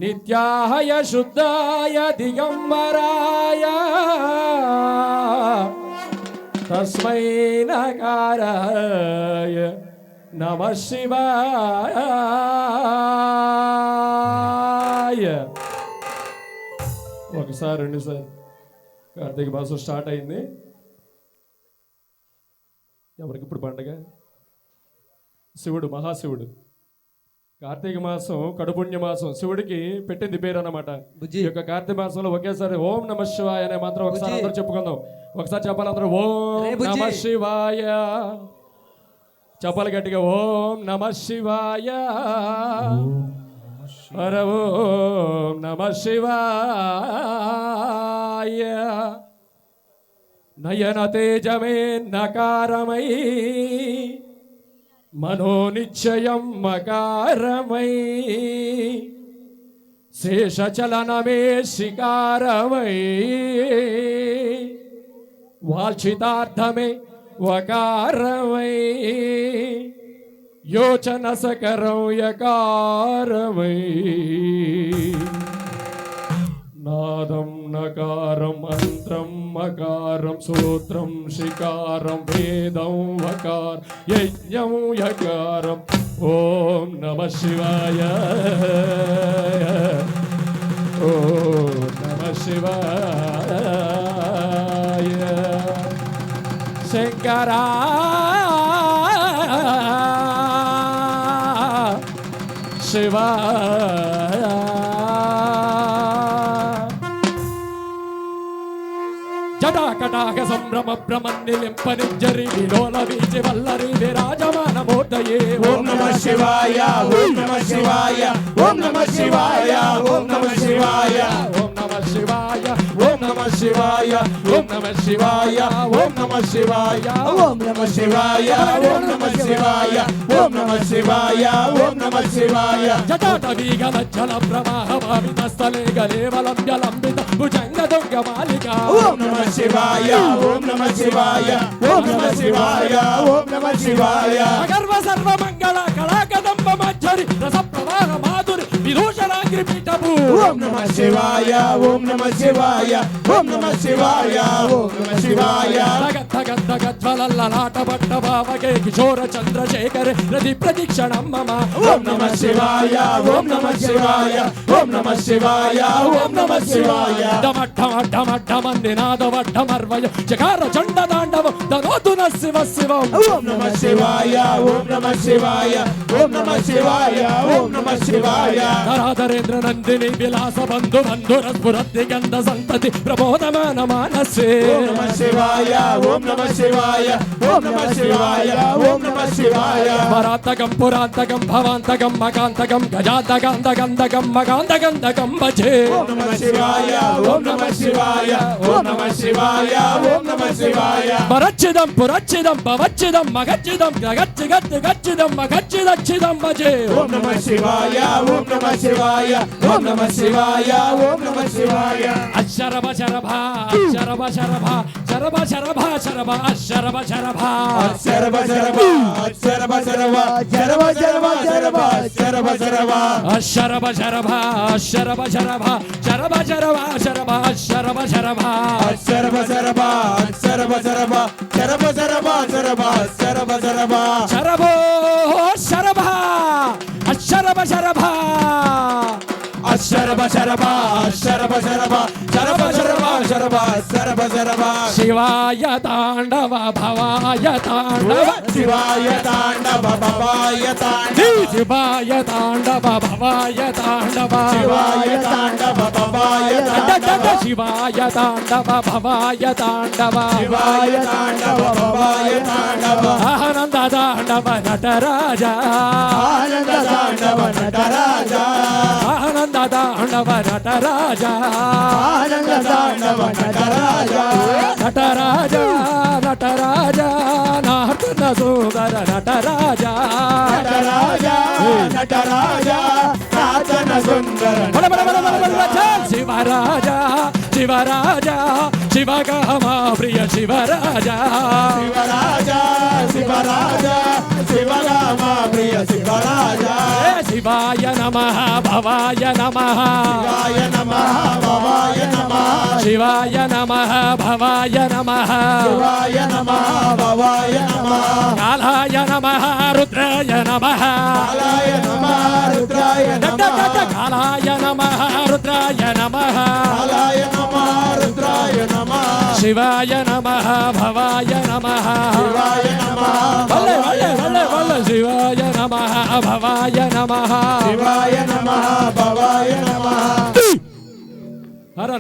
నిత్యాయ శుద్ధాయ దిగంబరాయ తస్మై నకారాయ నమః శివాయ. ఒకసారి రెండుసారి కార్తీక మాసం స్టార్ట్ అయింది. ఎవరికి ఇప్పుడు పండగ? శివుడు, మహాశివుడు. కార్తీక మాసం కడుపుణ్య మాసం, శివుడికి పెట్టింది పేరు అన్నమాట. ఈ యొక్క కార్తీక మాసంలో ఒకేసారి ఓం నమ శివాయ అనే మాత్రం ఒకసారి అందరూ చెప్పుకుందాం. ఒకసారి చెప్పాలి అందరూ, ఓం నమ శివాయ. చెప్పాలి గట్టిగా, ఓం నమ శివాయ. హర ఓం నమ శివాయ. నయన తేజమే నకారమై మనోనిశ్చయం మకారమై శేషచలనమే శికారమై వాల్చితార్థమే వకారమై యోచన సకరం యకారమై నాదం నకారం మంత్రం మకారం సూత్రం శికారం వేదం వకారం యజ్ఞం యకారం. ఓం నమ శివాయ. ఓం నమ శివాయ. శంకరా శివా జటాకటాక సంభ్రమ భ్రమన్నిలింపనిజ్జరి విలోల వీచి వల్లరి విరాజమాన మూర్తయే. ఓం నమ శివాయ. ఓం నమ శివాయ. ఓం నమ శివాయ. ఓం నమ శివాయ. ఓం నమ శివాయ. ఓం నమ శివాయ. ఓం నమ శివాయ. ఓం నమ శివాయ. ఓం నమ శివాయ. ఓం నమ శివాయ. ఓం నమ శివాయ. ఓం నమ శివాయ. జటాటవీగల జల ప్రవాహ భావిత స్థలే గలేవలం జలంబిత భుజంగ దుర్గ మాలిక. ఓం నమ శివాయ. ఓం నమ శివాయ. ఓం నమ శివాయ. ఓం నమ శివాయ. అగర్వ సర్వ మంగళ కళాకదంబ మధ్యరి రస ప్రవాహ మాధురి విభూషణాగ్రి పీఠము. ఓం నమ శివాయ. ఓం నమ శివాయ. ఓం నమ శివాయ. ఓం నమ శివాయ. గజ్వలలాట పట్ట భావగే కిశోర చంద్రశేఖర రతి ప్రదీక్షణం మమ. ఓం నమ శివాయ. ఓం నమ శివాయ. ఓం నమ శివాయ. ఓం నమ శివాయ. ఢమఢమఢమఢమన్నినాదవఢమర్వయ చకార చండ తాండవం తనోతున శివ శివం. ఓం నమ శివాయ. ఓం నమ శివాయ. ఓం నమ శివాయ. ఓం నమ శివాయ. ధరాధరేంద్ర నందిని విలాస బంధు బంధుర స్ఫురతి గంధ సంతతి ప్రబోధమాన మానసే. ఓం నమ శివాయ. ఓం నమ శివాయ. ఓం నమ శివాయ. ఓం నమ శివాయ. పరాంతకం పురాంతకం భవాంతకం మకాంతకం గజాంతకాంతకంతకం మకాంతకంతకం భజే. ఓం నమ శివాయ. ఓం నమ శివాయ. ఓం నమ శివాయ. ఓం నమ శివాయ. పరచ్చిదం పురచ్చిదం భవచ్చిదం మగచ్చిదం గగచ్చి గచ్చి గచ్చిదం మగచ్చిదచ్చిదం భజే. ఓం నమ శివాయ. ఓం నమ శివాయ. ఓం నమ శివాయ. ఓం నమ శివాయ. అశరభ శరభ శరభ శరభ శరభ శరభ శరభ అశరభ శరభ శరభ శరభ శరభ శరభ శరభ శరభ శరభ శరభ శరభ అశరభ శరభ శరభ శరభ శరభ శరభ శరభ శరభ శరభ శరభ శరభ శరభ శరభ శరభ శరభ శరభ శరభ శరభ శరభో శరభ అశరభ శరభ శరభ శరభ శరభ శరభ శరభ శరభ శరభ శరభ శరభ శివాయ తాండవ భవాయ తాండవ శివాయ తాండవ భవాయ తాండవ శివాయ తాండవ భవాయ తాండవ శివాయ తాండవ భవాయ తాండవ శివాయ తాండవ భవాయ తాండవ శివాయ తాండవ భవాయ తాండవ ఆనంద తాండవ నటరాజ ఆనంద తాండవ నటరాజ ఆనంద తాండవ నటరాజ ఆనంద తాండవ నటరాజ నటరాజ నటరాజ నార్తన సుందర నటరాజ నటరాజ నటరాజ నాచన సుందర శివరాజ శివరాజా శివగామా ప్రియ శివరాజా శివరాజా శివరాజా శివగామ ప్రియ శివరాజా శివాయ నమః భవాయ నమః శివాయ నమః భవాయ నమః శివాయ నమః భవాయ నమః శివాయ నమః భవాయ నమః కాలాయ నమః రుద్రాయ నమః కాలాయ నమః రుద్రాయ నమః కాలాయ నమః రుద్రాయ నమః కాలాయ నమః రుద్రాయ నమః శివాయ నమః భవాయ నమః శివాయ నమః వల్లే వల్లే వల్లే వల్లే శివాయ నమః భవాయ నమః శివాయ నమః భవాయ నమః హర